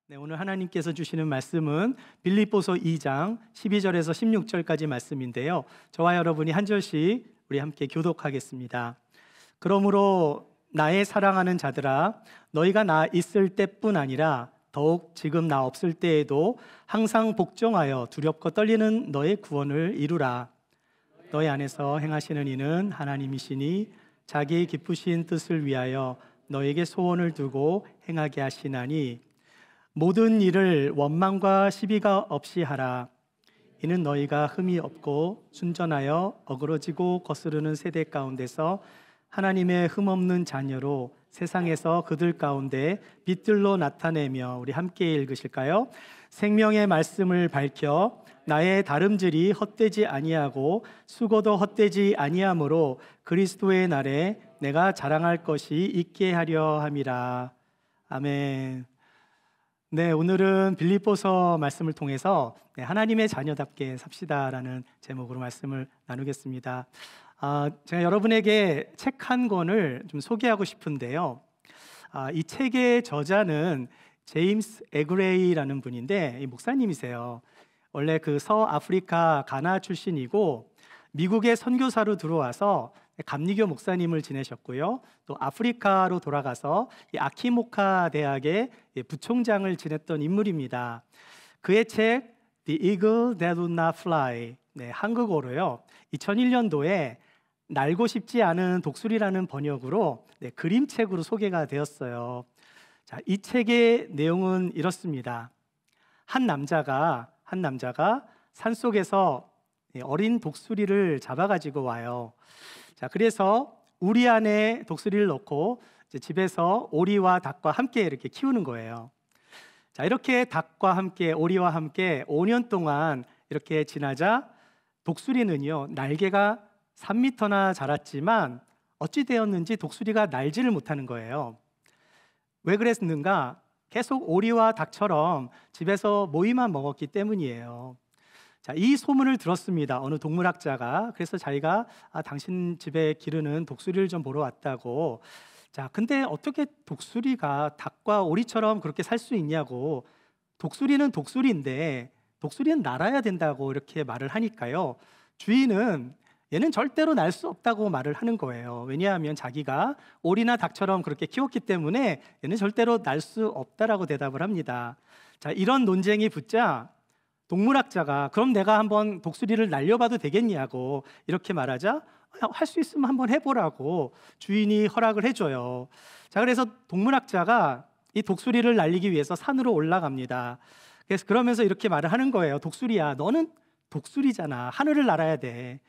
네, 오늘 하나님께서 주시는 말씀은 빌립보서 2장 12절에서 16절까지 말씀인데요. 저와 여러분이 한 절씩 우리 함께 교독하겠습니다. 그러므로 나의 사랑하는 자들아, 너희가 나 있을 때뿐 아니라 더욱 지금 나 없을 때에도 항상 복종하여 두렵고 떨리는 너의 구원을 이루라. 너희 안에서 행하시는 이는 하나님이시니 자기의 기쁘신 뜻을 위하여 너에게 소원을 두고 행하게 하시나니 모든 일을 원망과 시비가 없이 하라. 이는 너희가 흠이 없고 순전하여 어그러지고 거스르는 세대 가운데서 하나님의 흠없는 자녀로 세상에서 그들 가운데 빛들로 나타내며, 우리 함께 읽으실까요? 생명의 말씀을 밝혀 나의 다름질이 헛되지 아니하고 수고도 헛되지 아니하므로 그리스도의 날에 내가 자랑할 것이 있게 하려 함이라. 아멘. 네, 오늘은 빌립보서 말씀을 통해서 하나님의 자녀답게 삽시다라는 제목으로 말씀을 나누겠습니다. 제가 여러분에게 책 한 권을 좀 소개하고 싶은데요. 이 책의 저자는 제임스 에그레이라는 분인데, 이 목사님이세요. 원래 그 서아프리카 가나 출신이고 미국에 선교사로 들어와서 감리교 목사님을 지내셨고요. 또 아프리카로 돌아가서 이 아키모카 대학의 부총장을 지냈던 인물입니다. 그의 책 The Eagle That Would Not Fly, 한국어로요, 2001년도에 날고 싶지 않은 독수리라는 번역으로 그림책으로 소개가 되었어요. 자, 이 책의 내용은 이렇습니다. 한 남자가 산속에서 어린 독수리를 잡아가지고 와요. 자, 그래서 우리 안에 독수리를 넣고 이제 집에서 오리와 닭과 함께 이렇게 키우는 거예요. 자, 이렇게 닭과 함께, 오리와 함께 5년 동안 이렇게 지나자 독수리는요, 날개가 3m나 자랐지만 어찌 되었는지 독수리가 날지를 못하는 거예요. 왜 그랬는가? 계속 오리와 닭처럼 집에서 모이만 먹었기 때문이에요. 자, 이 소문을 들었습니다. 어느 동물학자가. 그래서 자기가 당신 집에 기르는 독수리를 좀 보러 왔다고. 자, 근데 어떻게 독수리가 닭과 오리처럼 그렇게 살 수 있냐고. 독수리는 독수리인데 독수리는 날아야 된다고 이렇게 말을 하니까요, 주인은 얘는 절대로 날 수 없다고 말을 하는 거예요. 왜냐하면 자기가 오리나 닭처럼 그렇게 키웠기 때문에 얘는 절대로 날 수 없다라고 대답을 합니다. 자, 이런 논쟁이 붙자 동물학자가 그럼 내가 한번 독수리를 날려봐도 되겠냐고 이렇게 말하자, 할 수 있으면 한번 해보라고 주인이 허락을 해줘요. 자, 그래서 동물학자가 이 독수리를 날리기 위해서 산으로 올라갑니다. 그래서 그러면서 이렇게 말을 하는 거예요. 독수리야, 너는 독수리잖아. 하늘을 날아야 돼.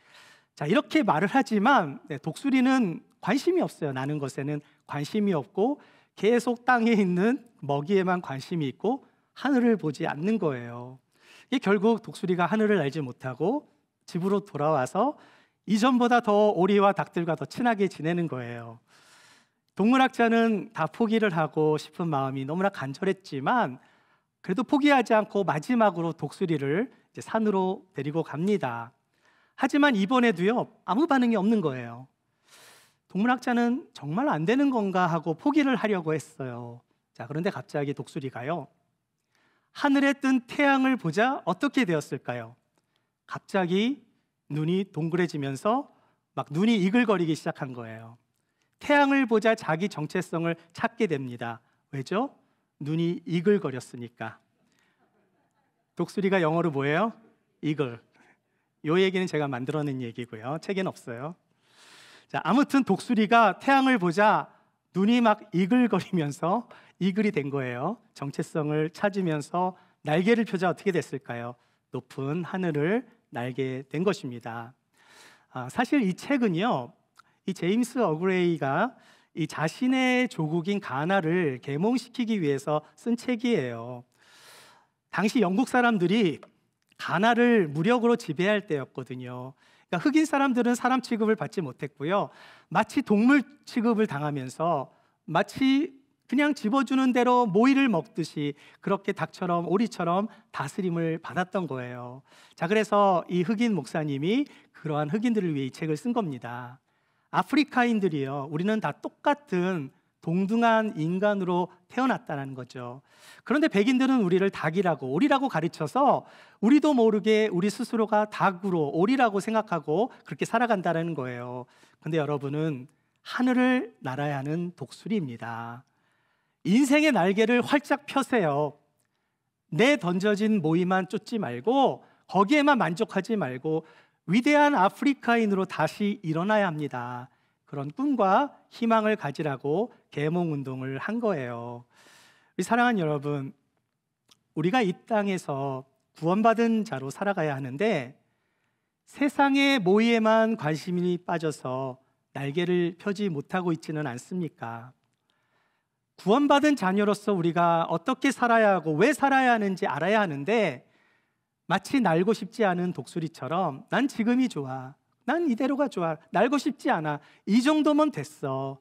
자, 이렇게 말을 하지만 독수리는 관심이 없어요. 나는 것에는 관심이 없고 계속 땅에 있는 먹이에만 관심이 있고 하늘을 보지 않는 거예요. 이게 결국 독수리가 하늘을 날지 못하고 집으로 돌아와서 이전보다 더 오리와 닭들과 더 친하게 지내는 거예요. 동물학자는 다 포기를 하고 싶은 마음이 너무나 간절했지만 그래도 포기하지 않고 마지막으로 독수리를 이제 산으로 데리고 갑니다. 하지만 이번에도요, 아무 반응이 없는 거예요. 동물학자는 정말 안 되는 건가 하고 포기를 하려고 했어요. 자, 그런데 갑자기 독수리가요, 하늘에 뜬 태양을 보자 어떻게 되었을까요? 갑자기 눈이 동그래지면서 막 눈이 이글거리기 시작한 거예요. 태양을 보자 자기 정체성을 찾게 됩니다. 왜죠? 눈이 이글거렸으니까. 독수리가 영어로 뭐예요? 이글. 이 얘기는 제가 만들어낸 얘기고요. 책에는 없어요. 자, 아무튼 독수리가 태양을 보자 눈이 막 이글거리면서 이글이 된 거예요. 정체성을 찾으면서 날개를 펴자 어떻게 됐을까요? 높은 하늘을 날게 된 것입니다. 사실 이 책은요, 이 제임스 어그레이가 이 자신의 조국인 가나를 계몽시키기 위해서 쓴 책이에요. 당시 영국 사람들이 가나를 무력으로 지배할 때였거든요. 그러니까 흑인 사람들은 사람 취급을 받지 못했고요, 마치 동물 취급을 당하면서 마치 그냥 집어주는 대로 모이를 먹듯이 그렇게 닭처럼 오리처럼 다스림을 받았던 거예요. 자, 그래서 이 흑인 목사님이 그러한 흑인들을 위해 이 책을 쓴 겁니다. 아프리카인들이요, 우리는 다 똑같은 동등한 인간으로 태어났다는 거죠. 그런데 백인들은 우리를 닭이라고, 오리라고 가르쳐서 우리도 모르게 우리 스스로가 닭으로, 오리라고 생각하고 그렇게 살아간다는 거예요. 근데 여러분은 하늘을 날아야 하는 독수리입니다. 인생의 날개를 활짝 펴세요. 내 던져진 모이만 쫓지 말고 거기에만 만족하지 말고 위대한 아프리카인으로 다시 일어나야 합니다. 그런 꿈과 희망을 가지라고 계몽운동을 한 거예요. 우리 사랑하는 여러분, 우리가 이 땅에서 구원받은 자로 살아가야 하는데 세상의 모의에만 관심이 빠져서 날개를 펴지 못하고 있지는 않습니까? 구원받은 자녀로서 우리가 어떻게 살아야 하고 왜 살아야 하는지 알아야 하는데 마치 날고 싶지 않은 독수리처럼 난 지금이 좋아, 난 이대로가 좋아, 날고 싶지 않아, 이 정도면 됐어.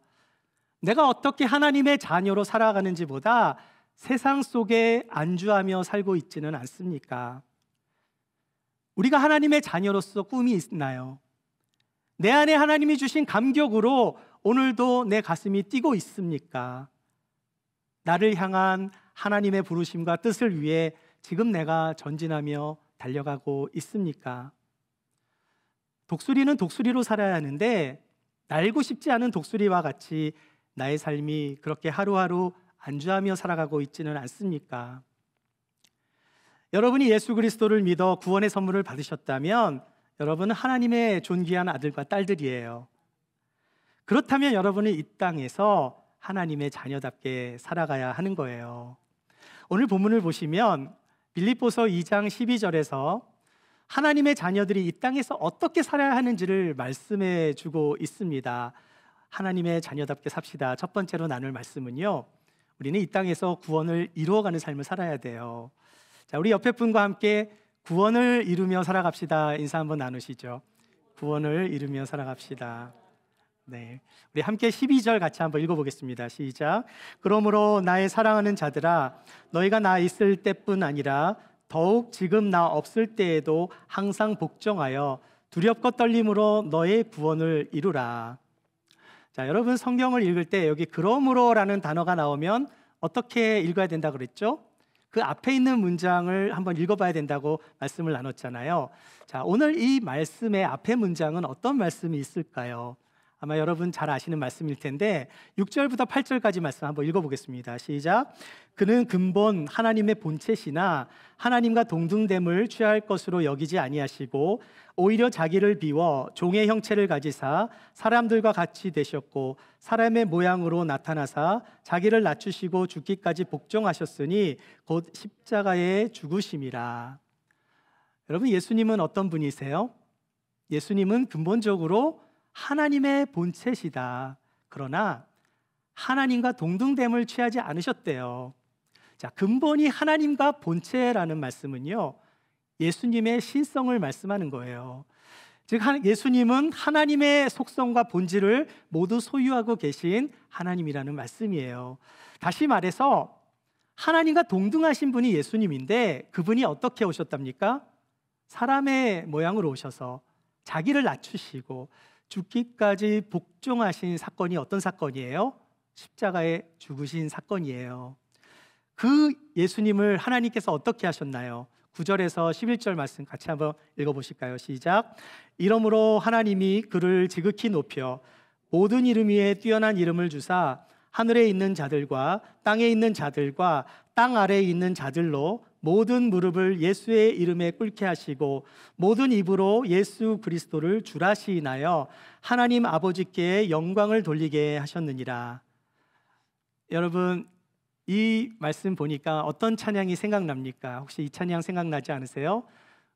내가 어떻게 하나님의 자녀로 살아가는지 보다 세상 속에 안주하며 살고 있지는 않습니까? 우리가 하나님의 자녀로서 꿈이 있나요? 내 안에 하나님이 주신 감격으로 오늘도 내 가슴이 뛰고 있습니까? 나를 향한 하나님의 부르심과 뜻을 위해 지금 내가 전진하며 달려가고 있습니까? 독수리는 독수리로 살아야 하는데 날고 싶지 않은 독수리와 같이 나의 삶이 그렇게 하루하루 안주하며 살아가고 있지는 않습니까? 여러분이 예수 그리스도를 믿어 구원의 선물을 받으셨다면 여러분은 하나님의 존귀한 아들과 딸들이에요. 그렇다면 여러분은 이 땅에서 하나님의 자녀답게 살아가야 하는 거예요. 오늘 본문을 보시면 빌립보서 2장 12절에서 하나님의 자녀들이 이 땅에서 어떻게 살아야 하는지를 말씀해 주고 있습니다. 하나님의 자녀답게 삽시다. 첫 번째로 나눌 말씀은요, 우리는 이 땅에서 구원을 이루어가는 삶을 살아야 돼요. 자, 우리 옆에 분과 함께 구원을 이루며 살아갑시다. 인사 한번 나누시죠. 구원을 이루며 살아갑시다. 네, 우리 함께 12절 같이 한번 읽어보겠습니다. 시작. 그러므로 나의 사랑하는 자들아, 너희가 나 있을 때뿐 아니라 더욱 지금 나 없을 때에도 항상 복종하여 두렵고 떨림으로 너의 구원을 이루라. 자, 여러분 성경을 읽을 때 여기 그러므로라는 단어가 나오면 어떻게 읽어야 된다 그랬죠? 그 앞에 있는 문장을 한번 읽어봐야 된다고 말씀을 나눴잖아요. 자, 오늘 이 말씀의 앞에 문장은 어떤 말씀이 있을까요? 아마 여러분 잘 아시는 말씀일 텐데 6절부터 8절까지 말씀 한번 읽어보겠습니다. 시작. 그는 근본 하나님의 본체시나 하나님과 동등됨을 취할 것으로 여기지 아니하시고 오히려 자기를 비워 종의 형체를 가지사 사람들과 같이 되셨고 사람의 모양으로 나타나사 자기를 낮추시고 죽기까지 복종하셨으니 곧 십자가에 죽으심이라. 여러분, 예수님은 어떤 분이세요? 예수님은 근본적으로 하나님의 본체시다. 그러나 하나님과 동등됨을 취하지 않으셨대요. 자, 근본이 하나님과 본체라는 말씀은요, 예수님의 신성을 말씀하는 거예요. 즉 예수님은 하나님의 속성과 본질을 모두 소유하고 계신 하나님이라는 말씀이에요. 다시 말해서 하나님과 동등하신 분이 예수님인데 그분이 어떻게 오셨답니까? 사람의 모양으로 오셔서 자기를 낮추시고 죽기까지 복종하신 사건이 어떤 사건이에요? 십자가에 죽으신 사건이에요. 그 예수님을 하나님께서 어떻게 하셨나요? 9절에서 11절 말씀 같이 한번 읽어보실까요? 시작. 이러므로 하나님이 그를 지극히 높여 모든 이름 위에 뛰어난 이름을 주사 하늘에 있는 자들과 땅에 있는 자들과 땅 아래에 있는 자들로 모든 무릎을 예수의 이름에 꿇게 하시고 모든 입으로 예수 그리스도를 주라시나여 하나님 아버지께 영광을 돌리게 하셨느니라. 여러분, 이 말씀 보니까 어떤 찬양이 생각납니까? 혹시 이 찬양 생각나지 않으세요?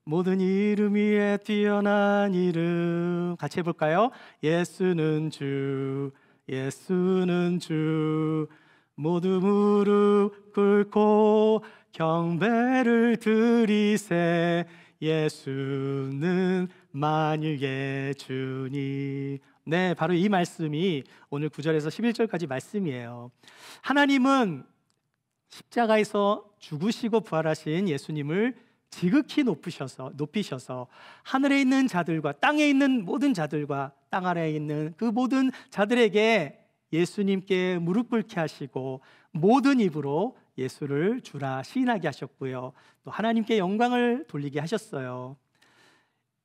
모든 이름 위에 뛰어난 이름, 같이 해볼까요? 예수는 주, 예수는 주, 모두 무릎 꿇고 경배를 드리세, 예수는 만유의 주니. 네, 바로 이 말씀이 오늘 9절에서 11절까지 말씀이에요. 하나님은 십자가에서 죽으시고 부활하신 예수님을 지극히 높이셔서 하늘에 있는 자들과 땅에 있는 모든 자들과 땅 아래에 있는 그 모든 자들에게 예수님께 무릎 꿇게 하시고 모든 입으로 예수를 주라 시인하게 하셨고요. 또 하나님께 영광을 돌리게 하셨어요.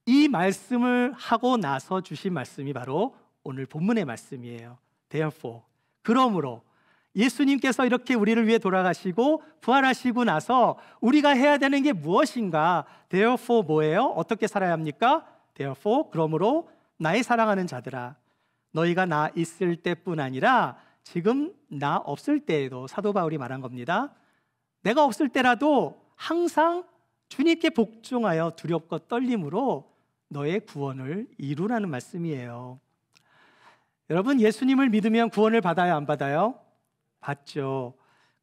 이 말씀을 하고 나서 주신 말씀이 바로 오늘 본문의 말씀이에요. Therefore, 그러므로 예수님께서 이렇게 우리를 위해 돌아가시고 부활하시고 나서 우리가 해야 되는 게 무엇인가? Therefore 뭐예요? 어떻게 살아야 합니까? Therefore 그러므로 나의 사랑하는 자들아, 너희가 나 있을 때뿐 아니라 지금 나 없을 때에도, 사도 바울이 말한 겁니다. 내가 없을 때라도 항상 주님께 복종하여 두렵고 떨림으로 너의 구원을 이루라는 말씀이에요. 여러분, 예수님을 믿으면 구원을 받아요, 안 받아요? 받죠.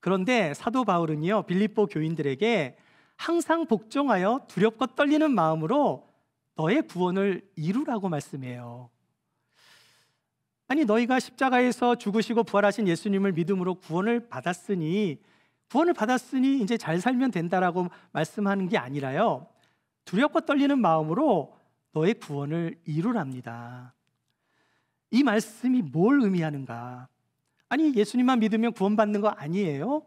그런데 사도 바울은요, 빌립보 교인들에게 항상 복종하여 두렵고 떨리는 마음으로 너의 구원을 이루라고 말씀해요. 아니, 너희가 십자가에서 죽으시고 부활하신 예수님을 믿음으로 구원을 받았으니 이제 잘 살면 된다라고 말씀하는 게 아니라요, 두렵고 떨리는 마음으로 너의 구원을 이루랍니다. 이 말씀이 뭘 의미하는가? 아니, 예수님만 믿으면 구원받는 거 아니에요?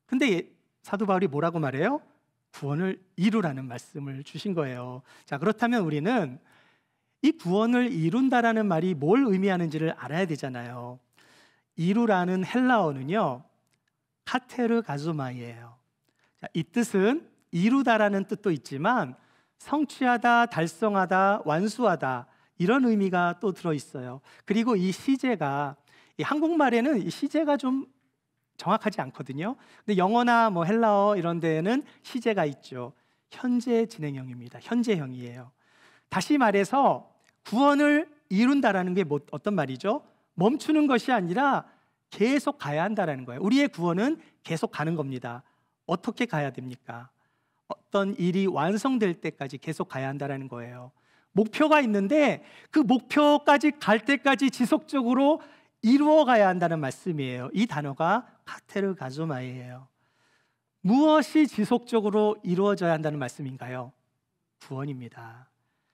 근데 사도 바울이 뭐라고 말해요? 구원을 이루라는 말씀을 주신 거예요. 자, 그렇다면 우리는 이 구원을 이룬다라는 말이 뭘 의미하는지를 알아야 되잖아요. 이루라는 헬라어는요, 카테르 가조마이예요. 자, 이 뜻은 이루다라는 뜻도 있지만 성취하다, 달성하다, 완수하다 이런 의미가 또 들어있어요. 그리고 이 시제가, 이 한국말에는 이 시제가 좀 정확하지 않거든요. 근데 영어나 뭐 헬라어 이런 데에는 시제가 있죠. 현재 진행형입니다. 현재형이에요. 다시 말해서 구원을 이룬다라는 게 어떤 말이죠? 멈추는 것이 아니라 계속 가야 한다라는 거예요. 우리의 구원은 계속 가는 겁니다. 어떻게 가야 됩니까? 어떤 일이 완성될 때까지 계속 가야 한다라는 거예요. 목표가 있는데 그 목표까지 갈 때까지 지속적으로 이루어 가야 한다는 말씀이에요. 이 단어가 카테르 가조마이예요. 무엇이 지속적으로 이루어져야 한다는 말씀인가요? 구원입니다.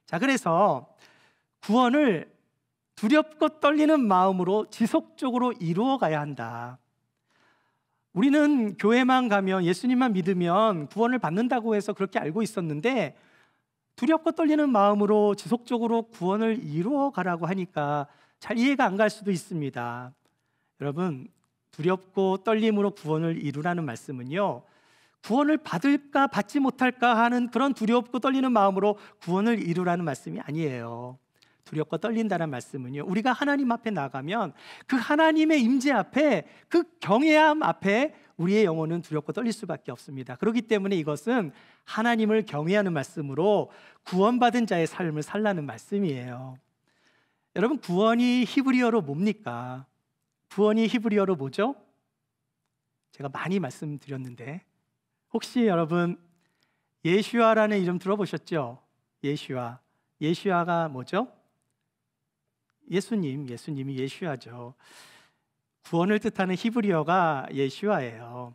자, 그래서 구원을 두렵고 떨리는 마음으로 지속적으로 이루어 가야 한다. 우리는 교회만 가면, 예수님만 믿으면 구원을 받는다고 해서 그렇게 알고 있었는데, 두렵고 떨리는 마음으로 지속적으로 구원을 이루어 가라고 하니까 잘 이해가 안 갈 수도 있습니다. 여러분, 두렵고 떨림으로 구원을 이루라는 말씀은요, 구원을 받을까 받지 못할까 하는 그런 두렵고 떨리는 마음으로 구원을 이루라는 말씀이 아니에요. 두렵고 떨린다는 말씀은요, 우리가 하나님 앞에 나가면 그 하나님의 임재 앞에, 그 경외함 앞에 우리의 영혼은 두렵고 떨릴 수밖에 없습니다. 그렇기 때문에 이것은 하나님을 경외하는 말씀으로 구원받은 자의 삶을 살라는 말씀이에요. 여러분, 구원이 히브리어로 뭡니까? 구원이 히브리어로 뭐죠? 제가 많이 말씀드렸는데 혹시 여러분 예슈아라는 이름 들어보셨죠? 예슈아. 예슈아가 뭐죠? 예수님이 예슈아죠. 구원을 뜻하는 히브리어가 예슈아예요.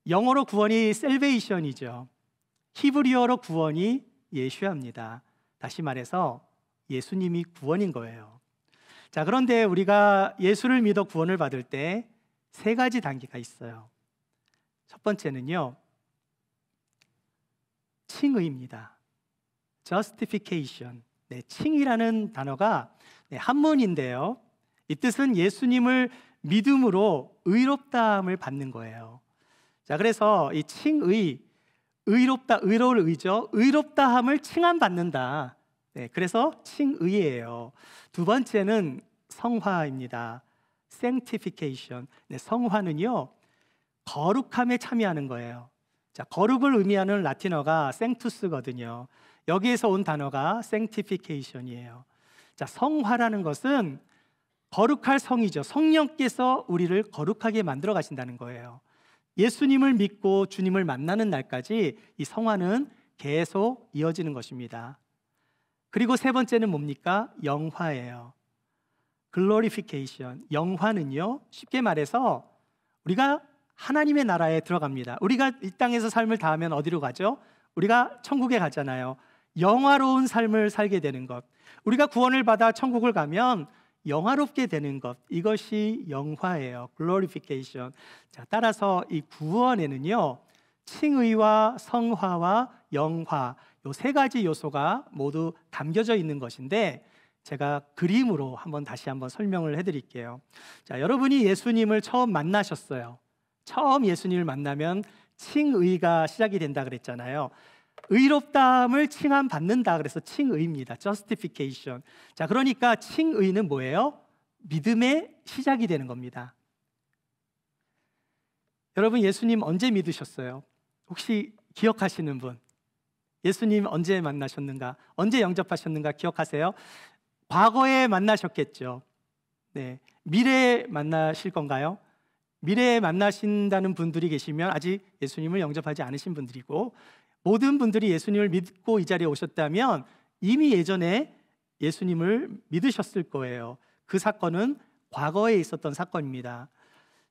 영어로 구원이 salvation이죠. 히브리어로 구원이 예슈아입니다. 다시 말해서 예수님이 구원인 거예요. 자, 그런데 우리가 예수를 믿어 구원을 받을 때 세 가지 단계가 있어요. 첫 번째는요, 칭의입니다. justification. 네, 칭이라는 단어가 한문인데요, 이 뜻은 예수님을 믿음으로 의롭다함을 받는 거예요. 자, 그래서 이 칭의, 의롭다, 의로울 의죠. 의롭다함을 칭함받는다. 네, 그래서 칭의예요. 두 번째는 성화입니다. sanctification. 네, 성화는요, 거룩함에 참여하는 거예요. 자, 거룩을 의미하는 라틴어가 sanctus거든요. 여기에서 온 단어가 sanctification이에요. 자, 성화라는 것은 거룩할 성이죠. 성령께서 우리를 거룩하게 만들어 가신다는 거예요. 예수님을 믿고 주님을 만나는 날까지 이 성화는 계속 이어지는 것입니다. 그리고 세 번째는 뭡니까? 영화예요. glorification. 영화는요, 쉽게 말해서 우리가 하나님의 나라에 들어갑니다. 우리가 이 땅에서 삶을 다하면 어디로 가죠? 우리가 천국에 가잖아요. 영화로운 삶을 살게 되는 것. 우리가 구원을 받아 천국을 가면 영화롭게 되는 것, 이것이 영화예요. glorification. 자, 따라서 이 구원에는요, 칭의와 성화와 영화, 요 세 가지 요소가 모두 담겨져 있는 것인데, 제가 그림으로 다시 한번 설명을 해드릴게요. 자, 여러분이 예수님을 처음 만나셨어요. 처음 예수님을 만나면 칭의가 시작이 된다 그랬잖아요. 의롭다함을 칭함 받는다 그래서 칭의입니다. justification. 자, 그러니까 칭의는 뭐예요? 믿음의 시작이 되는 겁니다. 여러분, 예수님 언제 믿으셨어요? 혹시 기억하시는 분? 예수님 언제 만나셨는가? 언제 영접하셨는가 기억하세요? 과거에 만나셨겠죠. 네, 미래에 만나실 건가요? 미래에 만나신다는 분들이 계시면 아직 예수님을 영접하지 않으신 분들이고, 모든 분들이 예수님을 믿고 이 자리에 오셨다면 이미 예전에 예수님을 믿으셨을 거예요. 그 사건은 과거에 있었던 사건입니다.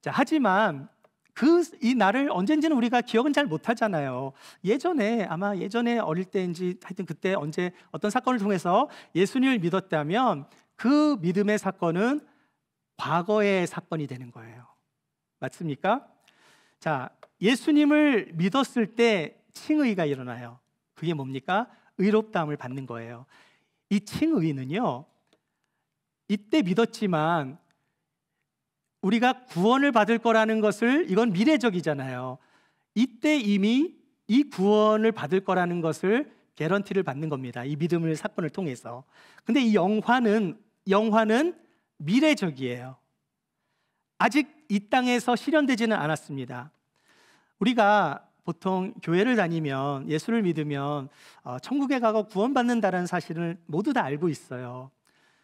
자, 하지만 이 날을 언젠지는 우리가 기억은 잘 못하잖아요. 아마 예전에 어릴 때인지 하여튼 그때 언제 어떤 사건을 통해서 예수님을 믿었다면 그 믿음의 사건은 과거의 사건이 되는 거예요. 맞습니까? 자, 예수님을 믿었을 때 칭의가 일어나요. 그게 뭡니까? 의롭다함을 받는 거예요. 이 칭의는요, 이때 믿었지만 우리가 구원을 받을 거라는 것을, 이건 미래적이잖아요. 이때 이미 이 구원을 받을 거라는 것을 개런티를 받는 겁니다. 이 믿음의 사건을 통해서. 근데 이 영화는 미래적이에요. 아직 이 땅에서 실현되지는 않았습니다. 우리가 보통 교회를 다니면, 예수를 믿으면 천국에 가고 구원받는다는 사실을 모두 다 알고 있어요.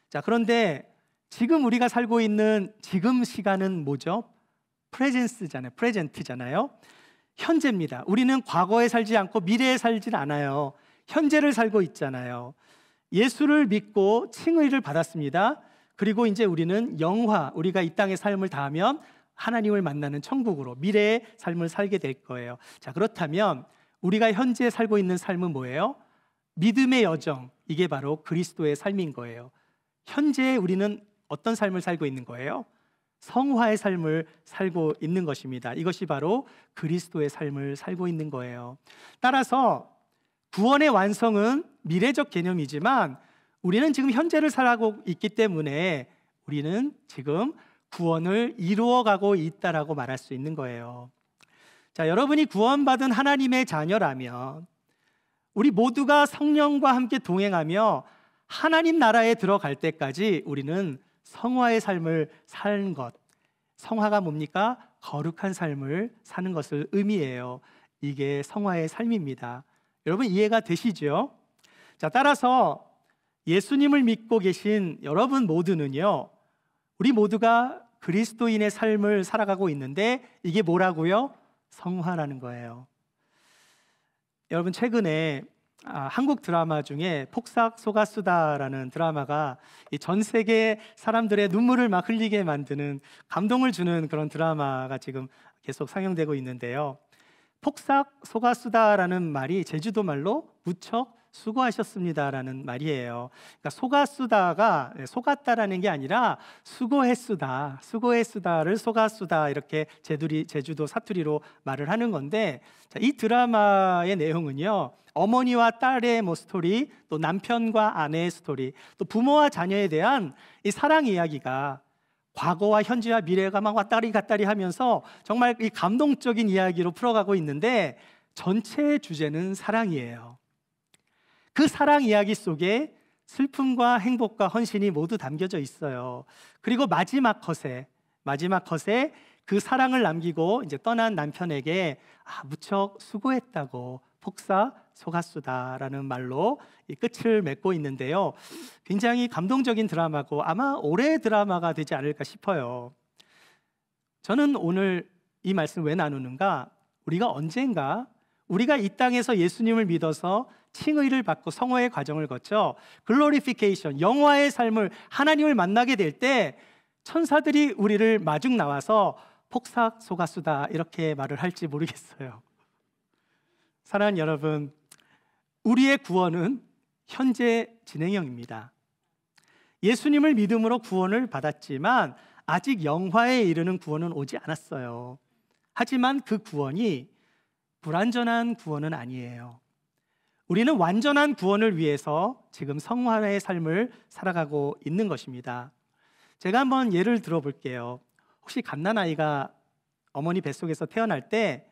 자, 그런데 지금 우리가 살고 있는 지금 시간은 뭐죠? 프레젠트잖아요. 현재입니다. 우리는 과거에 살지 않고 미래에 살진 않아요. 현재를 살고 있잖아요. 예수를 믿고 칭의를 받았습니다. 그리고 이제 우리는 우리가 이 땅의 삶을 다하면 하나님을 만나는 천국으로, 미래의 삶을 살게 될 거예요. 자, 그렇다면 우리가 현재 살고 있는 삶은 뭐예요? 믿음의 여정, 이게 바로 그리스도의 삶인 거예요. 현재 우리는 어떤 삶을 살고 있는 거예요? 성화의 삶을 살고 있는 것입니다. 이것이 바로 그리스도의 삶을 살고 있는 거예요. 따라서 구원의 완성은 미래적 개념이지만 우리는 지금 현재를 살아가고 있기 때문에 우리는 지금 구원을 이루어가고 있다라고 말할 수 있는 거예요. 자, 여러분이 구원받은 하나님의 자녀라면 우리 모두가 성령과 함께 동행하며 하나님 나라에 들어갈 때까지 우리는 성화의 삶을 사는 것, 성화가 뭡니까? 거룩한 삶을 사는 것을 의미해요. 이게 성화의 삶입니다. 여러분 이해가 되시죠? 자, 따라서 예수님을 믿고 계신 여러분 모두는요, 우리 모두가 그리스도인의 삶을 살아가고 있는데 이게 뭐라고요? 성화라는 거예요. 여러분 최근에 한국 드라마 중에 폭삭 속았수다라는 드라마가 전 세계 사람들의 눈물을 막 흘리게 만드는, 감동을 주는 그런 드라마가 지금 계속 상영되고 있는데요. 폭삭 속았수다라는 말이 제주도 말로 무척 수고하셨습니다라는 말이에요. 그러니까 속았수다가 속았다라는 게 아니라 수고했수다를 속았수다, 이렇게 제주도 사투리로 말을 하는 건데, 이 드라마의 내용은요, 어머니와 딸의 스토리, 또 남편과 아내의 스토리, 또 부모와 자녀에 대한 이 사랑 이야기가 과거와 현재와 미래가 막 왔다리 갔다리 하면서 정말 이 감동적인 이야기로 풀어가고 있는데, 전체 주제는 사랑이에요. 그 사랑 이야기 속에 슬픔과 행복과 헌신이 모두 담겨져 있어요. 그리고 마지막 컷에 그 사랑을 남기고 이제 떠난 남편에게 무척 수고했다고, 폭삭 속았수다라는 말로 이 끝을 맺고 있는데요. 굉장히 감동적인 드라마고 아마 올해의 드라마가 되지 않을까 싶어요. 저는 오늘 이 말씀 왜 나누는가? 우리가 언젠가 우리가 이 땅에서 예수님을 믿어서 칭의를 받고 성화의 과정을 거쳐 글로리피케이션, 영화의 삶을, 하나님을 만나게 될 때 천사들이 우리를 마중 나와서 폭삭 속았수다 이렇게 말을 할지 모르겠어요. 사랑하는 여러분, 우리의 구원은 현재 진행형입니다. 예수님을 믿음으로 구원을 받았지만 아직 영화에 이르는 구원은 오지 않았어요. 하지만 그 구원이 불완전한 구원은 아니에요. 우리는 완전한 구원을 위해서 지금 성화의 삶을 살아가고 있는 것입니다. 제가 한번 예를 들어볼게요. 혹시 갓난아이가 어머니 뱃속에서 태어날 때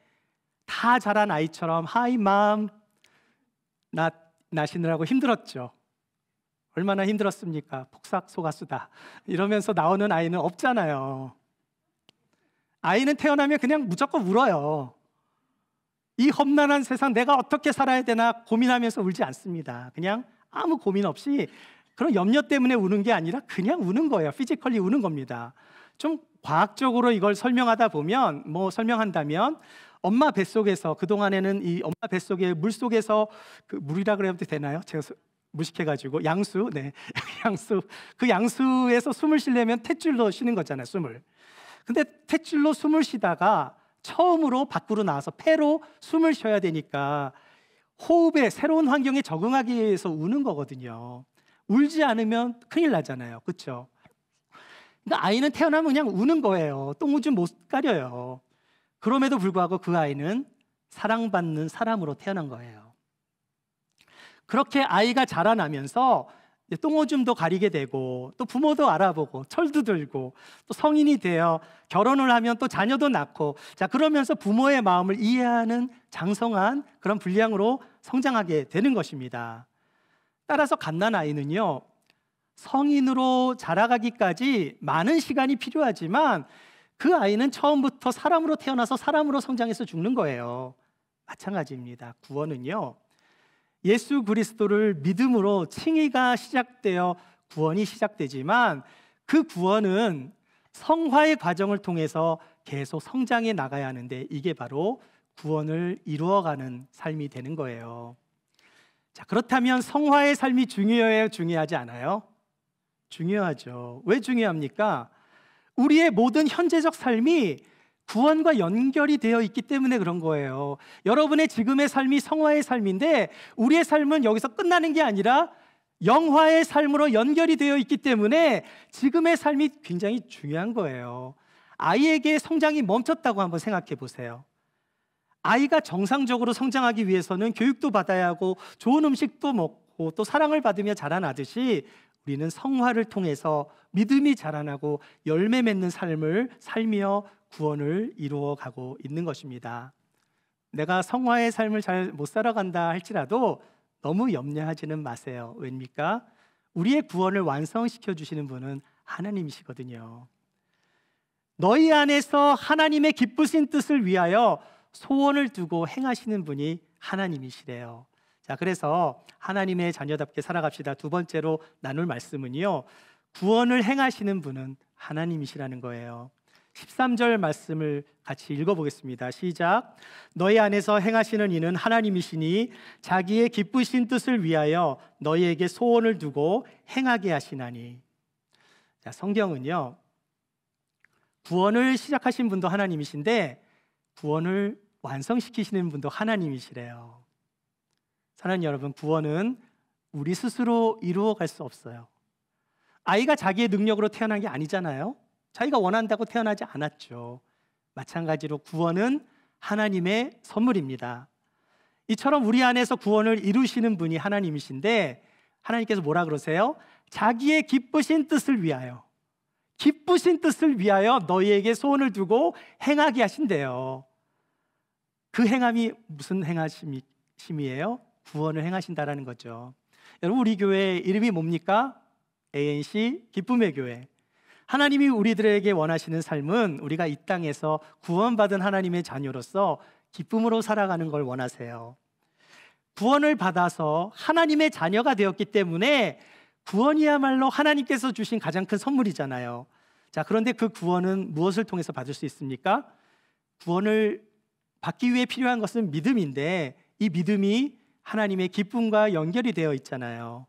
다 자란 아이처럼 하이 맘 나시느라고 힘들었죠. 얼마나 힘들었습니까? 폭삭 속았수다 이러면서 나오는 아이는 없잖아요. 아이는 태어나면 그냥 무조건 울어요. 이 험난한 세상 내가 어떻게 살아야 되나 고민하면서 울지 않습니다. 그냥 아무 고민 없이 그런 염려 때문에 우는 게 아니라 그냥 우는 거예요. 피지컬리 우는 겁니다. 좀 과학적으로 이걸 설명한다면 엄마 뱃속에서 그동안에는 이 엄마 뱃속에 물속에서 그 물이라 그래도 되나요? 제가 무식해가지고 양수, 네, 양수. 그 양수에서 숨을 쉬려면 탯줄로 쉬는 거잖아요, 숨을. 근데 탯줄로 숨을 쉬다가 처음으로 밖으로 나와서 폐로 숨을 쉬어야 되니까 호흡에 새로운 환경에 적응하기 위해서 우는 거거든요. 울지 않으면 큰일 나잖아요, 그렇죠? 그러니까 아이는 태어나면 그냥 우는 거예요. 똥오줌 못 가려요. 그럼에도 불구하고 그 아이는 사랑받는 사람으로 태어난 거예요. 그렇게 아이가 자라나면서 똥오줌도 가리게 되고 또 부모도 알아보고 철도 들고 또 성인이 되어 결혼을 하면 또 자녀도 낳고, 자 그러면서 부모의 마음을 이해하는 장성한 그런 분량으로 성장하게 되는 것입니다. 따라서 갓난아이는요, 성인으로 자라가기까지 많은 시간이 필요하지만 그 아이는 처음부터 사람으로 태어나서 사람으로 성장해서 죽는 거예요. 마찬가지입니다. 구원은요, 예수 그리스도를 믿음으로 칭의가 시작되어 구원이 시작되지만 그 구원은 성화의 과정을 통해서 계속 성장해 나가야 하는데 이게 바로 구원을 이루어가는 삶이 되는 거예요. 자, 그렇다면 성화의 삶이 중요해요? 중요하지 않아요? 중요하죠. 왜 중요합니까? 우리의 모든 현재적 삶이 구원과 연결이 되어 있기 때문에 그런 거예요. 여러분의 지금의 삶이 성화의 삶인데 우리의 삶은 여기서 끝나는 게 아니라 영화의 삶으로 연결이 되어 있기 때문에 지금의 삶이 굉장히 중요한 거예요. 아이에게 성장이 멈췄다고 한번 생각해 보세요. 아이가 정상적으로 성장하기 위해서는 교육도 받아야 하고 좋은 음식도 먹고 또 사랑을 받으며 자라나듯이 우리는 성화를 통해서 믿음이 자라나고 열매 맺는 삶을 살며 구원을 이루어가고 있는 것입니다. 내가 성화의 삶을 잘 못 살아간다 할지라도 너무 염려하지는 마세요. 왜입니까? 우리의 구원을 완성시켜 주시는 분은 하나님이시거든요. 너희 안에서 하나님의 기쁘신 뜻을 위하여 소원을 두고 행하시는 분이 하나님이시래요. 자, 그래서 하나님의 자녀답게 살아갑시다. 두 번째로 나눌 말씀은요, 구원을 행하시는 분은 하나님이시라는 거예요. 13절 말씀을 같이 읽어보겠습니다. 시작. 너희 안에서 행하시는 이는 하나님이시니 자기의 기쁘신 뜻을 위하여 너희에게 소원을 두고 행하게 하시나니. 자, 성경은요, 구원을 시작하신 분도 하나님이신데 구원을 완성시키시는 분도 하나님이시래요. 사랑하는 여러분, 구원은 우리 스스로 이루어갈 수 없어요. 아이가 자기의 능력으로 태어난 게 아니잖아요. 자기가 원한다고 태어나지 않았죠. 마찬가지로 구원은 하나님의 선물입니다. 이처럼 우리 안에서 구원을 이루시는 분이 하나님이신데 하나님께서 뭐라 그러세요? 자기의 기쁘신 뜻을 위하여, 기쁘신 뜻을 위하여 너희에게 소원을 두고 행하게 하신대요. 그 행함이 무슨 행하심이에요? 구원을 행하신다라는 거죠. 여러분, 우리 교회 이름이 뭡니까? ANC 기쁨의 교회. 하나님이 우리들에게 원하시는 삶은 우리가 이 땅에서 구원받은 하나님의 자녀로서 기쁨으로 살아가는 걸 원하세요. 구원을 받아서 하나님의 자녀가 되었기 때문에 구원이야말로 하나님께서 주신 가장 큰 선물이잖아요. 자, 그런데 그 구원은 무엇을 통해서 받을 수 있습니까? 구원을 받기 위해 필요한 것은 믿음인데 이 믿음이 하나님의 기쁨과 연결이 되어 있잖아요.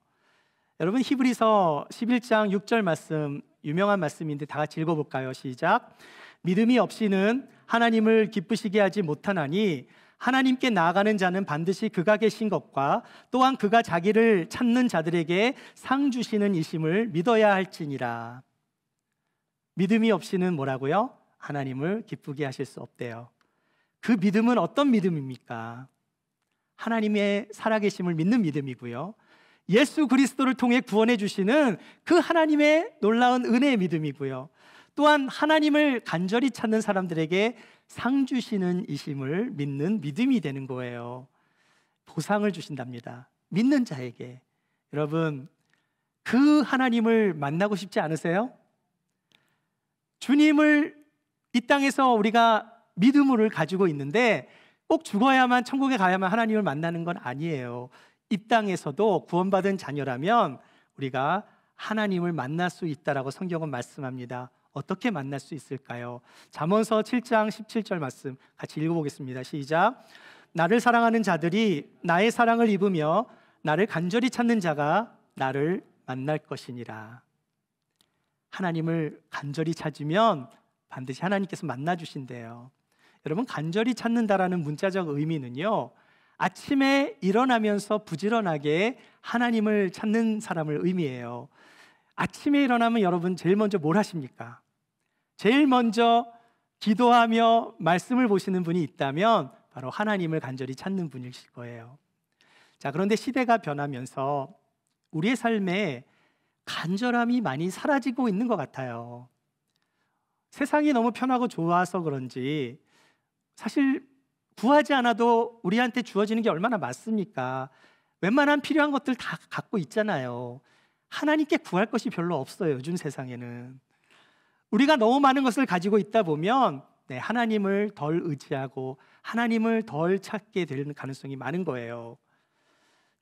여러분, 히브리서 11장 6절 말씀, 유명한 말씀인데 다 같이 읽어볼까요? 시작. 믿음이 없이는 하나님을 기쁘시게 하지 못하나니 하나님께 나아가는 자는 반드시 그가 계신 것과 또한 그가 자기를 찾는 자들에게 상 주시는 이심을 믿어야 할지니라. 믿음이 없이는 뭐라고요? 하나님을 기쁘게 하실 수 없대요. 그 믿음은 어떤 믿음입니까? 하나님의 살아계심을 믿는 믿음이고요, 예수 그리스도를 통해 구원해 주시는 그 하나님의 놀라운 은혜의 믿음이고요, 또한 하나님을 간절히 찾는 사람들에게 상 주시는 이심을 믿는 믿음이 되는 거예요. 보상을 주신답니다, 믿는 자에게. 여러분, 그 하나님을 만나고 싶지 않으세요? 주님을 이 땅에서 우리가 믿음을 가지고 있는데 꼭 죽어야만, 천국에 가야만 하나님을 만나는 건 아니에요. 이 땅에서도 구원받은 자녀라면 우리가 하나님을 만날 수 있다라고 성경은 말씀합니다. 어떻게 만날 수 있을까요? 잠언서 7장 17절 말씀 같이 읽어보겠습니다. 시작. 나를 사랑하는 자들이 나의 사랑을 입으며 나를 간절히 찾는 자가 나를 만날 것이니라. 하나님을 간절히 찾으면 반드시 하나님께서 만나 주신대요. 여러분, 간절히 찾는다라는 문자적 의미는요, 아침에 일어나면서 부지런하게 하나님을 찾는 사람을 의미해요. 아침에 일어나면 여러분 제일 먼저 뭘 하십니까? 제일 먼저 기도하며 말씀을 보시는 분이 있다면 바로 하나님을 간절히 찾는 분이실 거예요. 자, 그런데 시대가 변하면서 우리의 삶에 간절함이 많이 사라지고 있는 것 같아요. 세상이 너무 편하고 좋아서 그런지 사실 구하지 않아도 우리한테 주어지는 게 얼마나 많습니까? 웬만한 필요한 것들 다 갖고 있잖아요. 하나님께 구할 것이 별로 없어요, 요즘 세상에는. 우리가 너무 많은 것을 가지고 있다 보면 하나님을 덜 의지하고 하나님을 덜 찾게 되는 가능성이 많은 거예요.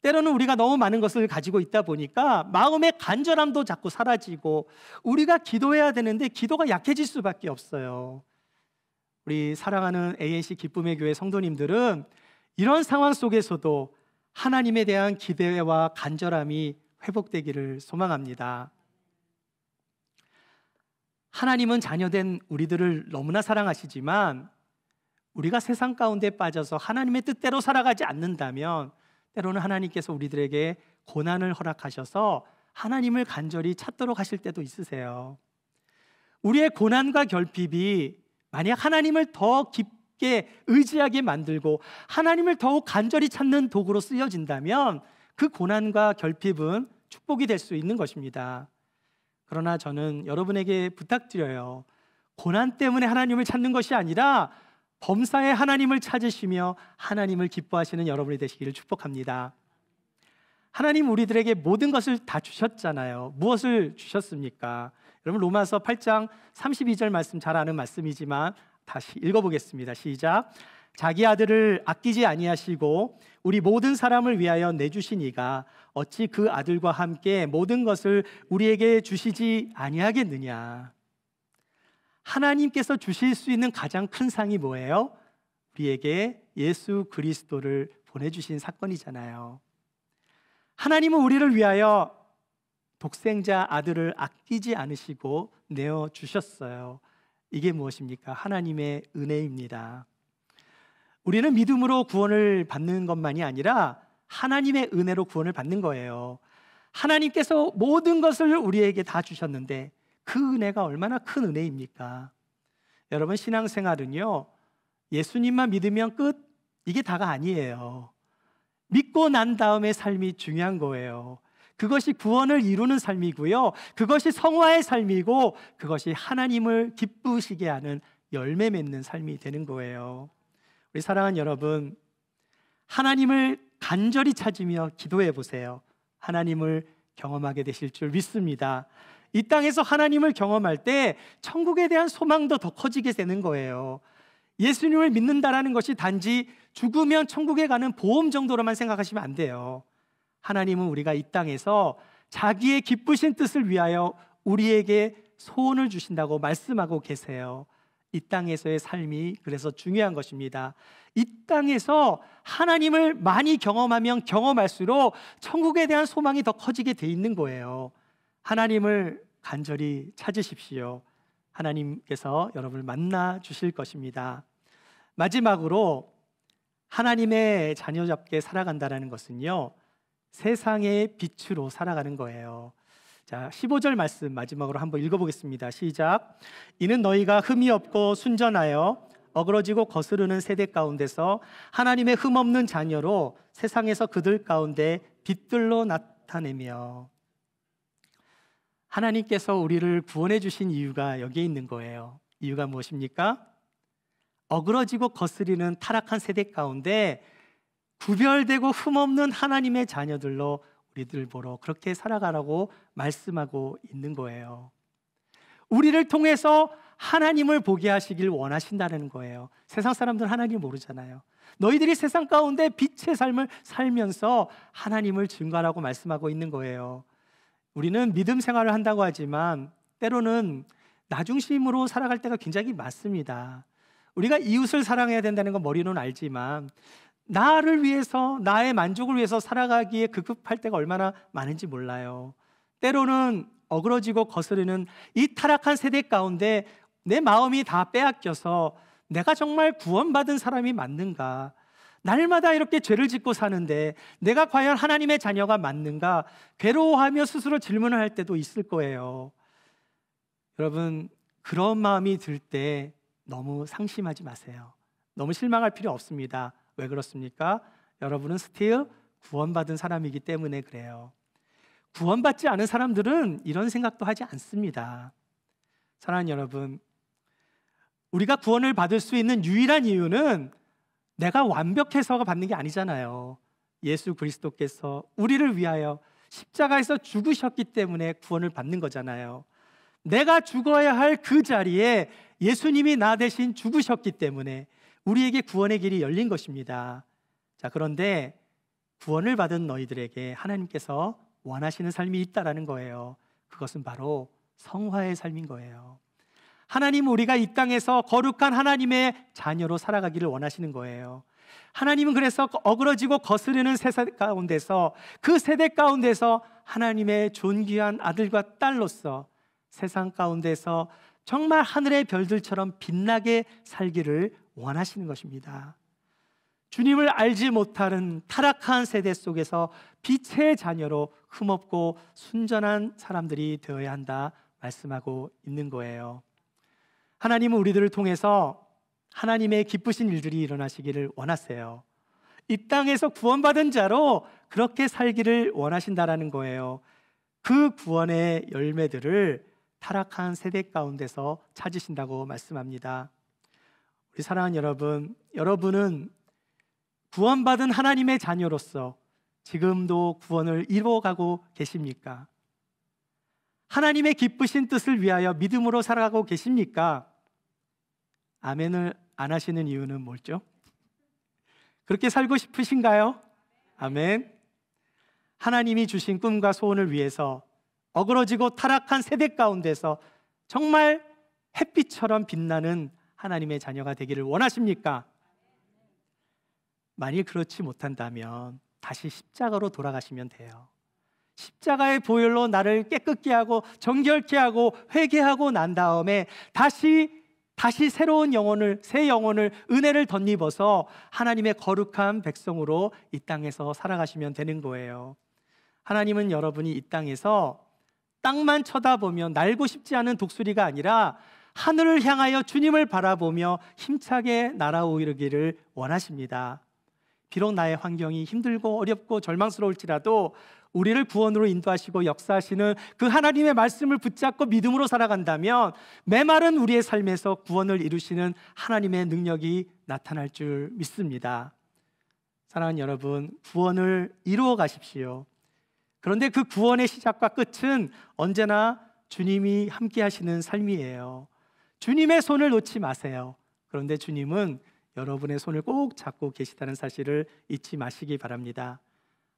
때로는 우리가 너무 많은 것을 가지고 있다 보니까 마음의 간절함도 자꾸 사라지고 우리가 기도해야 되는데 기도가 약해질 수밖에 없어요. 우리 사랑하는 ANC 기쁨의 교회 성도님들은 이런 상황 속에서도 하나님에 대한 기대와 간절함이 회복되기를 소망합니다. 하나님은 자녀된 우리들을 너무나 사랑하시지만 우리가 세상 가운데 빠져서 하나님의 뜻대로 살아가지 않는다면 때로는 하나님께서 우리들에게 고난을 허락하셔서 하나님을 간절히 찾도록 하실 때도 있으세요. 우리의 고난과 결핍이 만약 하나님을 더 깊게 의지하게 만들고 하나님을 더욱 간절히 찾는 도구로 쓰여진다면 그 고난과 결핍은 축복이 될 수 있는 것입니다. 그러나 저는 여러분에게 부탁드려요. 고난 때문에 하나님을 찾는 것이 아니라 범사에 하나님을 찾으시며 하나님을 기뻐하시는 여러분이 되시기를 축복합니다. 하나님 우리들에게 모든 것을 다 주셨잖아요. 무엇을 주셨습니까? 여러분, 로마서 8장 32절 말씀 잘 아는 말씀이지만 다시 읽어보겠습니다. 시작. 자기 아들을 아끼지 아니하시고 우리 모든 사람을 위하여 내주신 이가 어찌 그 아들과 함께 모든 것을 우리에게 주시지 아니하겠느냐. 하나님께서 주실 수 있는 가장 큰 상이 뭐예요? 우리에게 예수 그리스도를 보내주신 사건이잖아요. 하나님은 우리를 위하여 독생자 아들을 아끼지 않으시고 내어주셨어요. 이게 무엇입니까? 하나님의 은혜입니다. 우리는 믿음으로 구원을 받는 것만이 아니라 하나님의 은혜로 구원을 받는 거예요. 하나님께서 모든 것을 우리에게 다 주셨는데 그 은혜가 얼마나 큰 은혜입니까? 여러분, 신앙생활은요, 예수님만 믿으면 끝, 이게 다가 아니에요. 믿고 난 다음의 삶이 중요한 거예요. 그것이 구원을 이루는 삶이고요, 그것이 성화의 삶이고 그것이 하나님을 기쁘시게 하는 열매 맺는 삶이 되는 거예요. 우리 사랑하는 여러분, 하나님을 간절히 찾으며 기도해 보세요. 하나님을 경험하게 되실 줄 믿습니다. 이 땅에서 하나님을 경험할 때 천국에 대한 소망도 더 커지게 되는 거예요. 예수님을 믿는다라는 것이 단지 죽으면 천국에 가는 보험 정도로만 생각하시면 안 돼요. 하나님은 우리가 이 땅에서 자기의 기쁘신 뜻을 위하여 우리에게 소원을 주신다고 말씀하고 계세요. 이 땅에서의 삶이 그래서 중요한 것입니다. 이 땅에서 하나님을 많이 경험하면 경험할수록 천국에 대한 소망이 더 커지게 돼 있는 거예요. 하나님을 간절히 찾으십시오. 하나님께서 여러분을 만나 주실 것입니다. 마지막으로 하나님의 자녀답게 살아간다는 것은요, 세상의 빛으로 살아가는 거예요. 자, 15절 말씀 마지막으로 한번 읽어보겠습니다. 시작. 이는 너희가 흠이 없고 순전하여 어그러지고 거스르는 세대 가운데서 하나님의 흠 없는 자녀로 세상에서 그들 가운데 빛들로 나타내며. 하나님께서 우리를 구원해 주신 이유가 여기에 있는 거예요. 이유가 무엇입니까? 어그러지고 거스리는 타락한 세대 가운데 구별되고 흠없는 하나님의 자녀들로 우리들 보러 그렇게 살아가라고 말씀하고 있는 거예요. 우리를 통해서 하나님을 보게 하시길 원하신다는 거예요. 세상 사람들은 하나님 모르잖아요. 너희들이 세상 가운데 빛의 삶을 살면서 하나님을 증거하라고 말씀하고 있는 거예요. 우리는 믿음 생활을 한다고 하지만 때로는 나 중심으로 살아갈 때가 굉장히 많습니다. 우리가 이웃을 사랑해야 된다는 건 머리로는 알지만 나를 위해서, 나의 만족을 위해서 살아가기에 급급할 때가 얼마나 많은지 몰라요. 때로는 어그러지고 거스르는 이 타락한 세대 가운데 내 마음이 다 빼앗겨서 내가 정말 구원받은 사람이 맞는가? 날마다 이렇게 죄를 짓고 사는데 내가 과연 하나님의 자녀가 맞는가? 괴로워하며 스스로 질문을 할 때도 있을 거예요. 여러분, 그런 마음이 들 때 너무 상심하지 마세요. 너무 실망할 필요 없습니다. 왜 그렇습니까? 여러분은 스틸 구원받은 사람이기 때문에 그래요. 구원받지 않은 사람들은 이런 생각도 하지 않습니다. 사랑하는 여러분, 우리가 구원을 받을 수 있는 유일한 이유는 내가 완벽해서가 받는 게 아니잖아요. 예수 그리스도께서 우리를 위하여 십자가에서 죽으셨기 때문에 구원을 받는 거잖아요. 내가 죽어야 할 그 자리에 예수님이 나 대신 죽으셨기 때문에 우리에게 구원의 길이 열린 것입니다. 자, 그런데 구원을 받은 너희들에게 하나님께서 원하시는 삶이 있다라는 거예요. 그것은 바로 성화의 삶인 거예요. 하나님은 우리가 이 땅에서 거룩한 하나님의 자녀로 살아가기를 원하시는 거예요. 하나님은 그래서 어그러지고 거스르는 세대 가운데서, 그 세대 가운데서 하나님의 존귀한 아들과 딸로서 세상 가운데서 정말 하늘의 별들처럼 빛나게 살기를 원하시는 것입니다. 주님을 알지 못하는 타락한 세대 속에서 빛의 자녀로 흠없고 순전한 사람들이 되어야 한다 말씀하고 있는 거예요. 하나님은 우리들을 통해서 하나님의 기쁘신 일들이 일어나시기를 원하세요. 이 땅에서 구원받은 자로 그렇게 살기를 원하신다라는 거예요. 그 구원의 열매들을 타락한 세대 가운데서 찾으신다고 말씀합니다. 우리 사랑하는 여러분, 여러분은 구원받은 하나님의 자녀로서 지금도 구원을 이루어가고 계십니까? 하나님의 기쁘신 뜻을 위하여 믿음으로 살아가고 계십니까? 아멘을 안 하시는 이유는 뭐죠? 그렇게 살고 싶으신가요? 아멘. 하나님이 주신 꿈과 소원을 위해서 어그러지고 타락한 세대 가운데서 정말 햇빛처럼 빛나는 하나님의 자녀가 되기를 원하십니까? 만일 그렇지 못한다면 다시 십자가로 돌아가시면 돼요. 십자가의 보혈로 나를 깨끗게 하고 정결케 하고 회개하고 난 다음에 다시 새로운 영혼을, 새 영혼을, 은혜를 덧입어서 하나님의 거룩한 백성으로 이 땅에서 살아가시면 되는 거예요. 하나님은 여러분이 이 땅에서 땅만 쳐다보며 날고 싶지 않은 독수리가 아니라 하늘을 향하여 주님을 바라보며 힘차게 날아오르기를 원하십니다. 비록 나의 환경이 힘들고 어렵고 절망스러울지라도 우리를 구원으로 인도하시고 역사하시는 그 하나님의 말씀을 붙잡고 믿음으로 살아간다면 메마른 우리의 삶에서 구원을 이루시는 하나님의 능력이 나타날 줄 믿습니다. 사랑하는 여러분, 구원을 이루어 가십시오. 그런데 그 구원의 시작과 끝은 언제나 주님이 함께 하시는 삶이에요. 주님의 손을 놓지 마세요. 그런데 주님은 여러분의 손을 꼭 잡고 계시다는 사실을 잊지 마시기 바랍니다.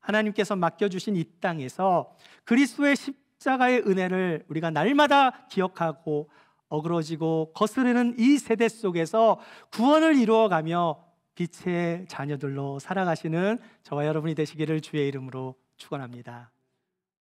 하나님께서 맡겨주신 이 땅에서 그리스도의 십자가의 은혜를 우리가 날마다 기억하고 어그러지고 거스르는 이 세대 속에서 구원을 이루어가며 빛의 자녀들로 살아가시는 저와 여러분이 되시기를 주의 이름으로 축원합니다.